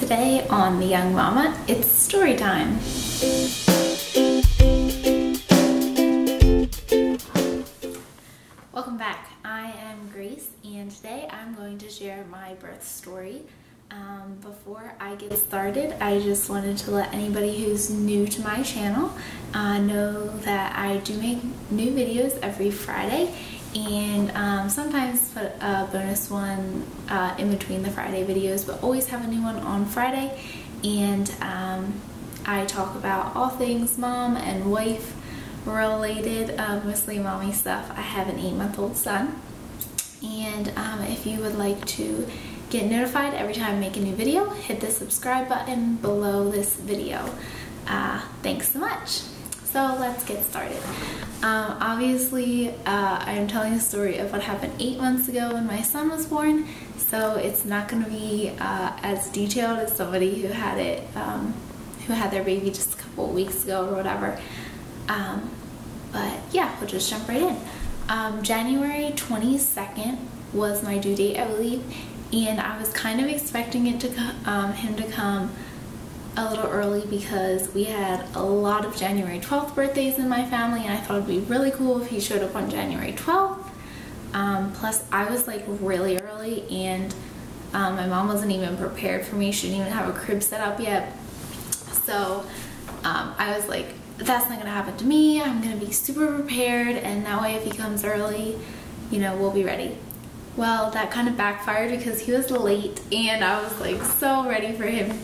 Today on The Young Mama, it's story time. Welcome back. I am Grace, and today I'm going to share my birth story. Before I get started, I just wanted to let anybody who's new to my channel know that I do make new videos every Friday, and sometimes put a bonus one in between the Friday videos, but always have a new one on Friday. And I talk about all things mom and wife related, mostly mommy stuff. I have an 8-month-old son, and if you would like to get notified every time I make a new video, hit the subscribe button below this video. Thanks so much. So let's get started. Obviously, I am telling the story of what happened 8 months ago when my son was born, so it's not going to be as detailed as somebody who had it, who had their baby just a couple of weeks ago or whatever. But yeah, we'll just jump right in. January 22nd was my due date, I believe, and I was kind of expecting it to him to come a little early because we had a lot of January 12th birthdays in my family, and I thought it'd be really cool if he showed up on January 12th. Plus I was like really early, and my mom wasn't even prepared for me. She didn't even have a crib set up yet. So I was like, that's not gonna happen to me. I'm gonna be super prepared, and that way if he comes early, you know, we'll be ready. Well, that kind of backfired because he was late, and I was like so ready for him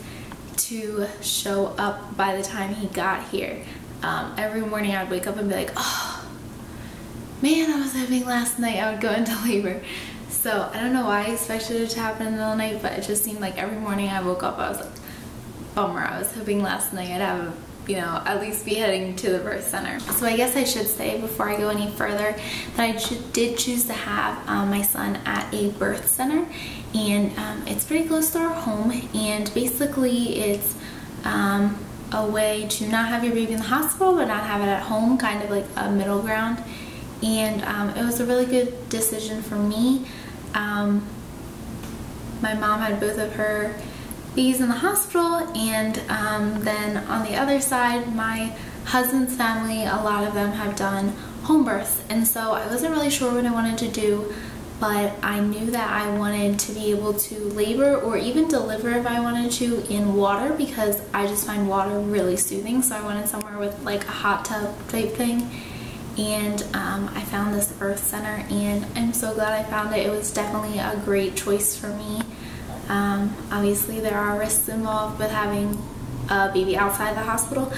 to show up by the time he got here. Every morning I would wake up and be like, oh man, I was hoping last night I would go into labor. So I don't know why I expected it to happen in the middle of the night, but it just seemed like every morning I woke up I was like, bummer, I was hoping last night I'd have, you know, at least be heading to the birth center. So I guess I should say before I go any further that I did choose to have my son at a birth center, and it's pretty close to our home, and basically it's a way to not have your baby in the hospital but not have it at home, kind of like a middle ground. And it was a really good decision for me. My mom had both of her babies in the hospital, and then on the other side, my husband's family, a lot of them have done home births, and so I wasn't really sure what I wanted to do, but I knew that I wanted to be able to labor or even deliver if I wanted to in water, because I just find water really soothing. So I wanted somewhere with like a hot tub type thing, and I found this birth center, and I'm so glad I found it. It was definitely a great choice for me. Obviously there are risks involved with having a baby outside the hospital,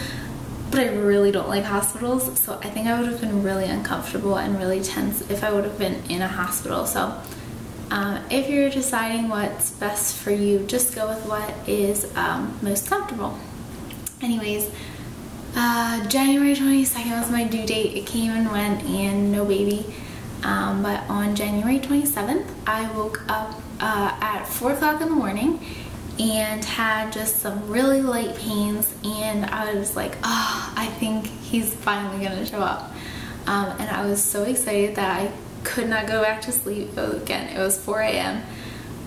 but I really don't like hospitals, so I think I would have been really uncomfortable and really tense if I would have been in a hospital. So if you're deciding what's best for you, just go with what is most comfortable. Anyways, January 22nd was my due date. It came and went, and no baby. But on January 27th, I woke up at 4 o'clock in the morning and had just some really light pains, and I was like, oh, I think he's finally gonna show up. And I was so excited that I could not go back to sleep. Again, it was 4 a.m.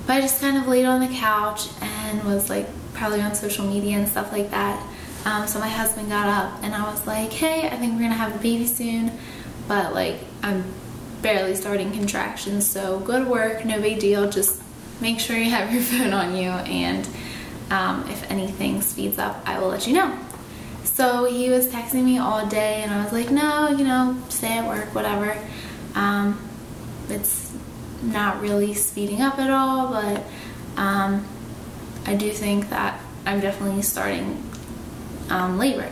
but I just kind of laid on the couch and was like probably on social media and stuff like that. So my husband got up, and I was like, hey, I think we're gonna have a baby soon, but like I'm barely starting contractions, so go to work, no big deal, just make sure you have your phone on you, and if anything speeds up, I will let you know. So he was texting me all day, and I was like, no, you know, stay at work, whatever. It's not really speeding up at all, but I do think that I'm definitely starting labor.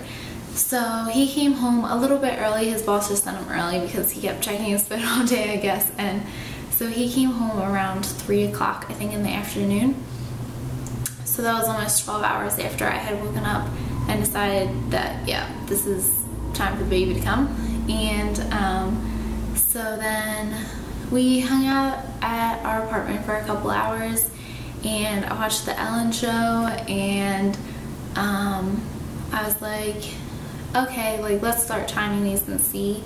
So he came home a little bit early. His boss just sent him early because he kept checking his phone all day, I guess. And so he came home around 3 o'clock, I think, in the afternoon. So that was almost 12 hours after I had woken up and decided that, yeah, this is time for the baby to come. And so then we hung out at our apartment for a couple hours, and I watched the Ellen show, and I was like, okay, like let's start timing these and see,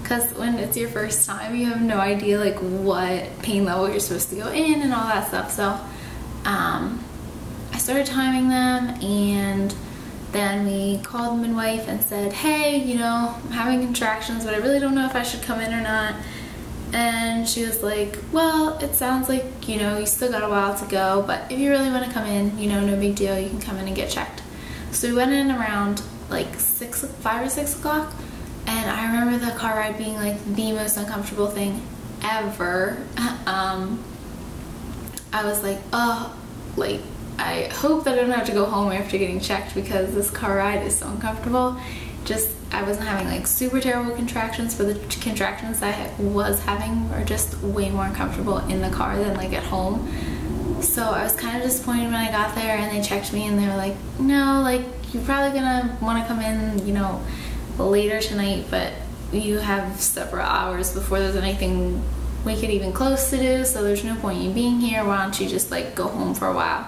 because when it's your first time you have no idea like what pain level you're supposed to go in and all that stuff. So I started timing them, and then we called the midwife and said, hey, you know, I'm having contractions, but I really don't know if I should come in or not. And she was like, well, it sounds like, you know, you still got a while to go, but if you really want to come in, you know, no big deal, you can come in and get checked. So we went in around like 5 or 6 o'clock, and I remember the car ride being like the most uncomfortable thing ever. I was like, oh, like, I hope that I don't have to go home after getting checked, because this car ride is so uncomfortable. Just, I wasn't having like super terrible contractions, but the contractions I was having were just way more uncomfortable in the car than like at home. So I was kind of disappointed when I got there and they checked me, and they were like, no, like, you're probably gonna want to come in, you know, later tonight, but you have several hours before there's anything wicked even close to do, so there's no point in you being here. Why don't you just like go home for a while?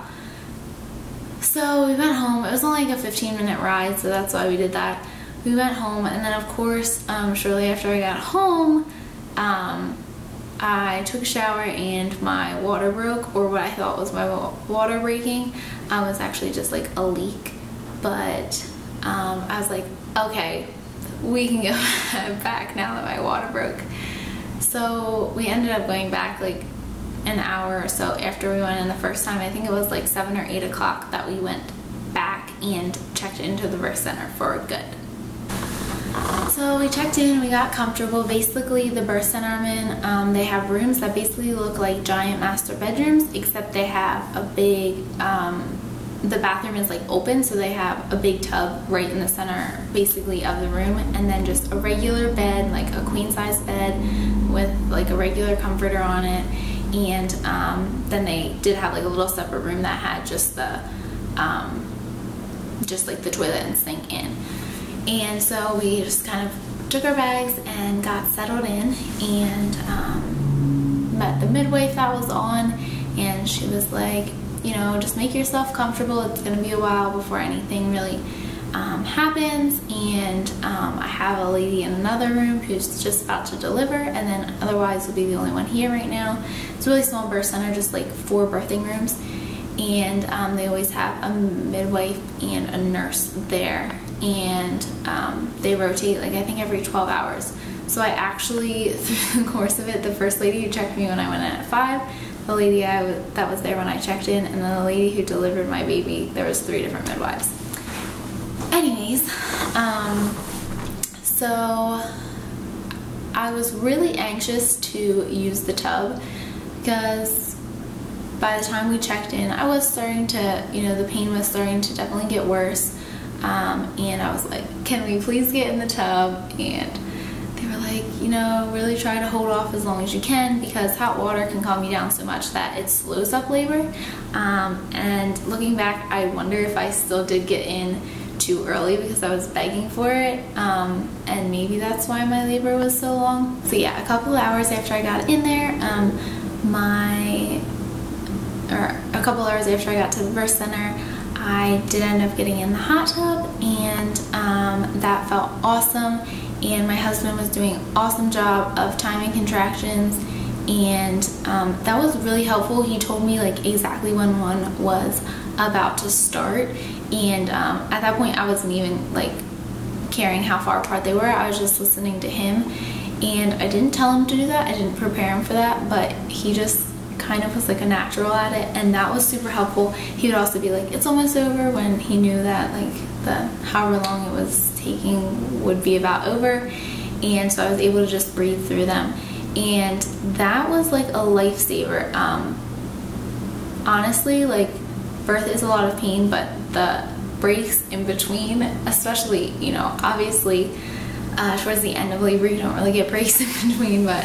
So we went home. It was only like a 15-minute ride, so that's why we did that. We went home, and then of course, shortly after I got home, I took a shower and my water broke, or what I thought was my water breaking. It was actually just like a leak, but I was like, okay, we can go back now that my water broke. So we ended up going back like an hour or so after we went in the first time. I think it was like 7 or 8 o'clock that we went back and checked into the birth center for good. So we checked in, we got comfortable. Basically, the birth center I'm in, they have rooms that basically look like giant master bedrooms, except they have a big, the bathroom is like open, so they have a big tub right in the center basically of the room, and then just a regular bed, like a queen size bed with like a regular comforter on it. And then they did have like a little separate room that had just the just like the toilet and sink in. And so we just kind of took our bags and got settled in, and met the midwife that was on, and she was like, you know, just make yourself comfortable. It's gonna be a while before anything really happens, and I have a lady in another room who's just about to deliver, and then otherwise we'll be the only one here right now. It's a really small birth center, just like 4 birthing rooms, and they always have a midwife and a nurse there, and they rotate like I think every 12 hours. So I actually, through the course of it, the first lady who checked me when I went in at 5, the lady that was there when I checked in, and then the lady who delivered my baby, there was 3 different midwives. Anyways, so I was really anxious to use the tub, because by the time we checked in, I was starting to, you know, the pain was starting to definitely get worse, and I was like, can we please get in the tub? And they were like, you know, really try to hold off as long as you can, because hot water can calm you down so much that it slows up labor. And looking back, I wonder if I still did get in too early because I was begging for it, and maybe that's why my labor was so long. So yeah, a couple hours after I got in there, a couple hours after I got to the birth center, I did end up getting in the hot tub, and that felt awesome, and my husband was doing an awesome job of timing contractions, and that was really helpful. He told me like exactly when one was about to start, and at that point I wasn't even like caring how far apart they were. I was just listening to him, and I didn't tell him to do that, I didn't prepare him for that, but he just kind of was like a natural at it, and that was super helpful. He would also be like, it's almost over, when he knew that like the however long it was taking would be about over, and so I was able to just breathe through them, and that was like a lifesaver. Honestly, like, birth is a lot of pain, but the breaks in between, especially, you know, obviously towards the end of labor you don't really get breaks in between, but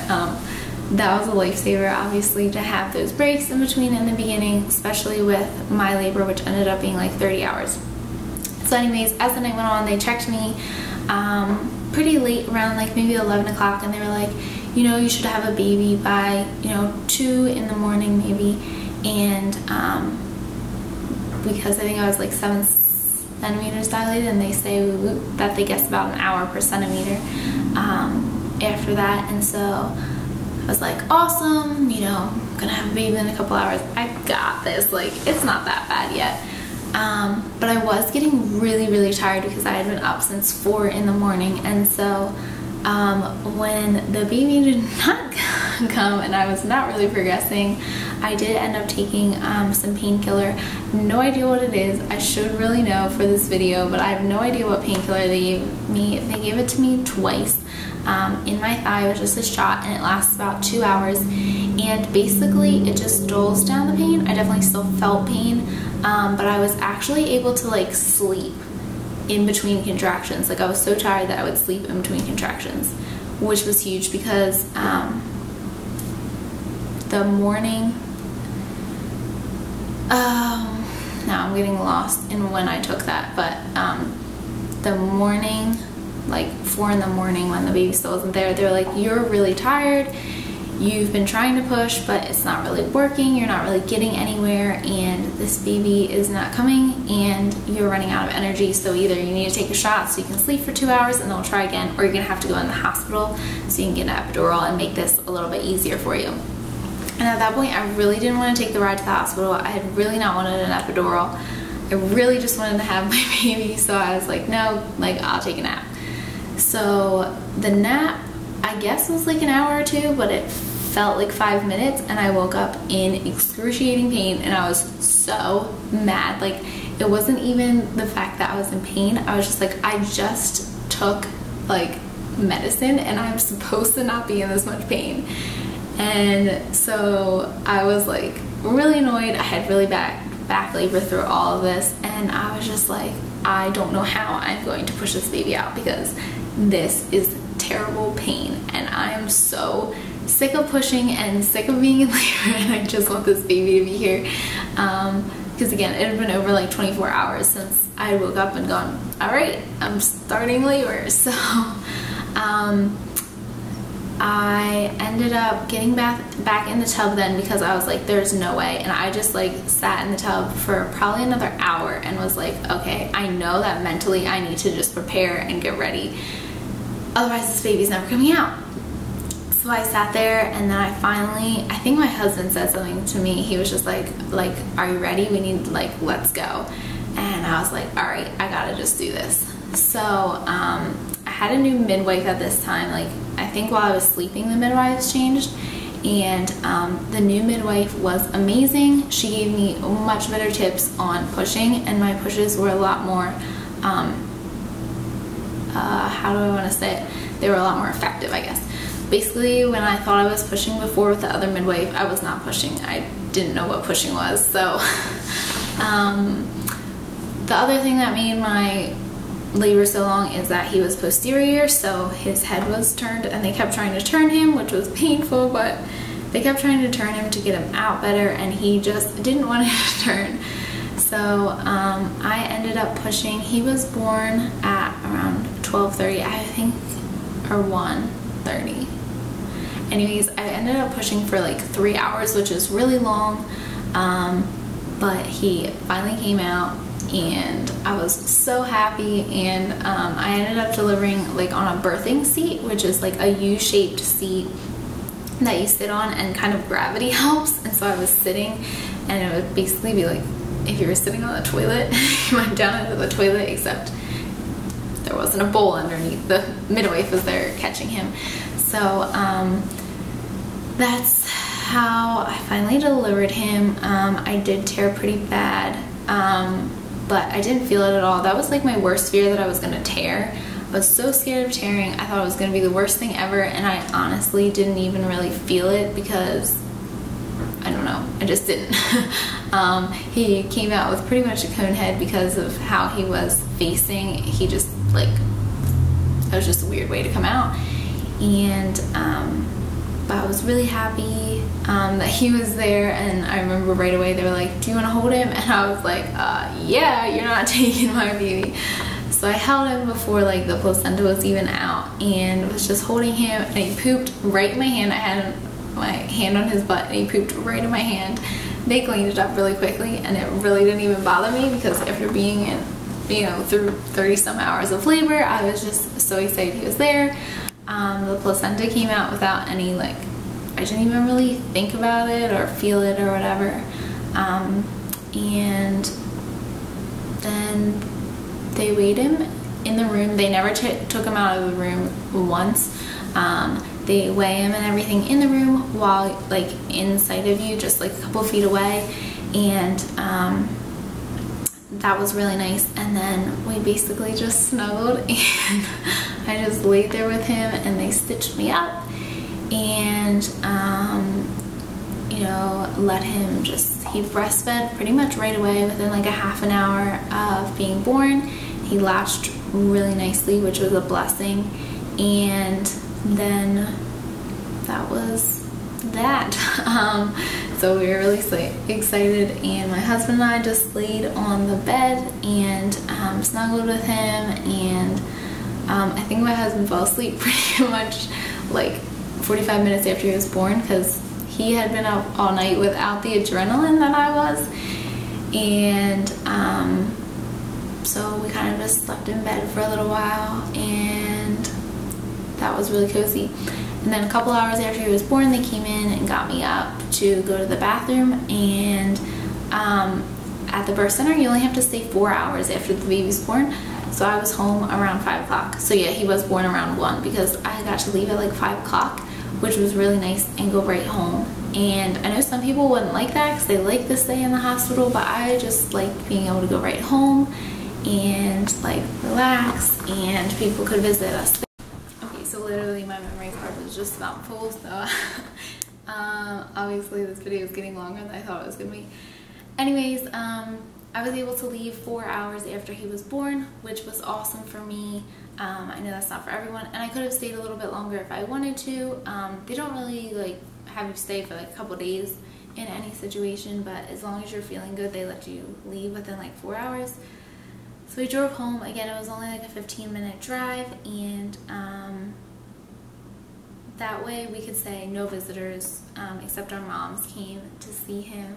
that was a lifesaver, obviously, to have those breaks in between in the beginning, especially with my labor, which ended up being like 30 hours. So anyways, as the night went on, they checked me pretty late, around like maybe 11 o'clock, and they were like, you know, you should have a baby by, you know, 2 in the morning maybe, and because I think I was like 7 centimeters dilated, and they say that they guess about an hour per centimeter after that, and so I was like, awesome, you know, I'm gonna have a baby in a couple hours, I got this, like, it's not that bad yet. But I was getting really tired because I had been up since 4 in the morning, and so when the baby did not come and I was not really progressing, I did end up taking some painkiller. No idea what it is. I should really know for this video, but I have no idea what painkiller they gave me. They gave it to me twice in my thigh. It was just a shot, and it lasts about 2 hours, and basically it just dulls down the pain. I definitely still felt pain, but I was actually able to like sleep in between contractions. Like I was so tired that I would sleep in between contractions, which was huge because the morning, now I'm getting lost in when I took that, but the morning, like 4 in the morning when the baby still wasn't there, they were like, you're really tired, you've been trying to push but it's not really working, you're not really getting anywhere, and this baby is not coming and you're running out of energy, so either you need to take a shot so you can sleep for 2 hours and then we'll try again, or you're gonna have to go in the hospital so you can get an epidural and make this a little bit easier for you. And at that point I really didn't want to take the ride to the hospital. I had really not wanted an epidural. I really just wanted to have my baby, so I was like, no, like I'll take a nap. So the nap, I guess, was like an hour or two, but it felt like 5 minutes, and I woke up in excruciating pain, and I was so mad. Like, it wasn't even the fact that I was in pain. I was just like, I just took like medicine and I'm supposed to not be in this much pain. And so I was like really annoyed. I had really bad back labor through all of this, and I was just like, I don't know how I'm going to push this baby out because this is terrible pain, and I am so sick of pushing and sick of being in labor, and I just want this baby to be here. Because again, it had been over like 24 hours since I woke up and gone, all right, I'm starting labor. So I ended up getting back in the tub then, because I was like, there's no way. And I just like sat in the tub for probably another hour and was like, okay, I know that mentally I need to just prepare and get ready, otherwise this baby's never coming out. So I sat there, and then I finally, I think my husband said something to me. He was just like, are you ready? We need, like, let's go. And I was like, all right, I gotta just do this. So I had a new midwife at this time. Like, I think while I was sleeping, the midwives changed, and the new midwife was amazing. She gave me much better tips on pushing, and my pushes were a lot more, how do I want to say it? They were a lot more effective, I guess. Basically, when I thought I was pushing before with the other midwife, I was not pushing. I didn't know what pushing was. So the other thing that made my labor so long is that he was posterior, so his head was turned, and they kept trying to turn him, which was painful, but they kept trying to turn him to get him out better, and he just didn't want to turn. So I ended up pushing. He was born at around 12:30, I think, or 1:30. Anyways, I ended up pushing for like 3 hours, which is really long, but he finally came out, and I was so happy. And I ended up delivering like on a birthing seat, which is like a U-shaped seat that you sit on, and kind of gravity helps. And so I was sitting, and it would basically be like if you were sitting on the toilet, you went down into the toilet, except there wasn't a bowl underneath. The midwife was there catching him. So that's how I finally delivered him. I did tear pretty bad, but I didn't feel it at all. That was like my worst fear, that I was gonna tear. I was so scared of tearing. I thought it was gonna be the worst thing ever, and I honestly didn't even really feel it because, I don't know, I just didn't. He came out with pretty much a cone head because of how he was facing. He just like, it was just a weird way to come out. And but I was really happy that he was there, and I remember right away they were like, do you want to hold him? And I was like, yeah, you're not taking my baby. So I held him before like the placenta was even out, and was just holding him, and he pooped right in my hand. I had my hand on his butt, and he pooped right in my hand. They cleaned it up really quickly, and it really didn't even bother me, because after being in, you know, through 30 some hours of labor, I was just so excited he was there. The placenta came out without any, like, I didn't even really think about it or feel it or whatever. And and they weighed him in the room. They never took him out of the room once. They weigh him and everything in the room while like in sight of you, just like a couple feet away, and that was really nice. And then we basically just snuggled and I just laid there with him, and they stitched me up and you know, let him he breastfed pretty much right away within like a half an hour of being born. He latched really nicely, which was a blessing. And then that was that. So we were really excited, and my husband and I just laid on the bed and snuggled with him, and I think my husband fell asleep pretty much like 45 minutes after he was born, because he had been up all night without the adrenaline that I was. And so we kind of just slept in bed for a little while, and that was really cozy. And then a couple hours after he was born, they came in and got me up to go to the bathroom. And at the birth center, you only have to stay 4 hours after the baby's born. So I was home around 5 o'clock. So yeah, he was born around 1, because I got to leave at like 5 o'clock, which was really nice, and go right home. And I know some people wouldn't like that because they like to stay in the hospital, but I just like being able to go right home and like relax, and people could visit us. Okay, so literally my memory card was just about full, so obviously this video is getting longer than I thought it was gonna be. Anyways, I was able to leave 4 hours after he was born, which was awesome for me. I know that's not for everyone, and I could have stayed a little bit longer if I wanted to. They don't really like have you stay for like a couple days in any situation, but as long as you're feeling good, they let you leave within like 4 hours. So we drove home. Again, it was only like a 15-minute drive, and that way we could say no visitors except our moms came to see him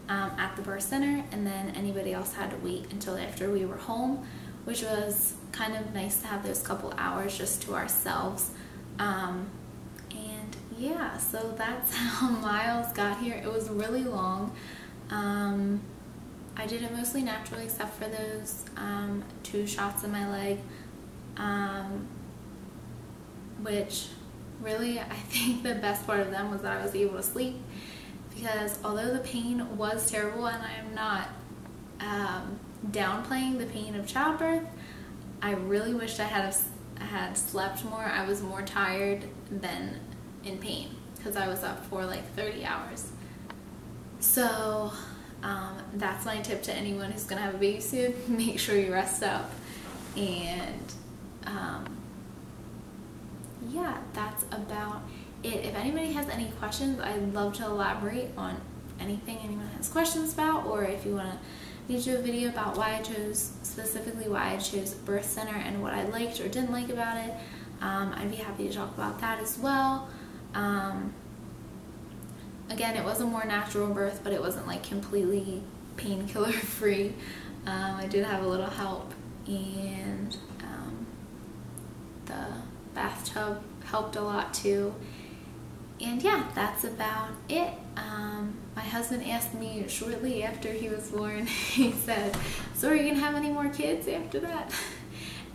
at the birth center, and then anybody else had to wait until after we were home, which was kind of nice to have those couple hours just to ourselves. And yeah, so that's how Myles got here. It was really long. I did it mostly naturally, except for those 2 shots in my leg, which really, I think the best part of them was that I was able to sleep, because although the pain was terrible, and I am not downplaying the pain of childbirth, I really wished I had slept more. I was more tired than in pain, because I was up for like 30 hours. So that's my tip to anyone who's gonna have a baby soon. Make sure you rest up. And yeah, that's about it. If anybody has any questions, I'd love to elaborate on anything anyone has questions about, or if you want me to do a video about specifically why I chose birth center and what I liked or didn't like about it, I'd be happy to talk about that as well. Again, it was a more natural birth, but it wasn't like completely painkiller free. I did have a little help, and the bathtub helped a lot too. And yeah, that's about it. My husband asked me shortly after he was born, he said, so are you gonna have any more kids after that?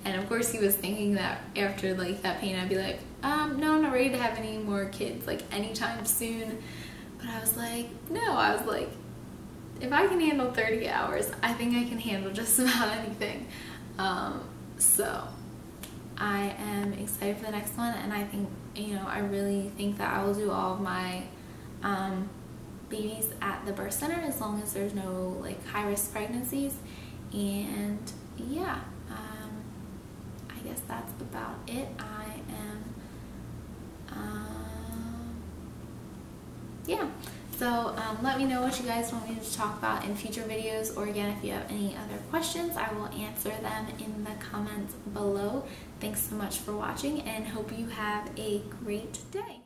And of course he was thinking that after like that pain I'd be like, no, I'm not ready to have any more kids like anytime soon. But I was like, no, I was like, if I can handle 30 hours, I think I can handle just about anything. So I am excited for the next one, and I think, you know, I really think that I will do all of my babies at the birth center, as long as there's no like high-risk pregnancies. And yeah, I guess that's about it. Yeah, so let me know what you guys want me to talk about in future videos, or again, if you have any other questions, I will answer them in the comments below. Thanks so much for watching, and hope you have a great day.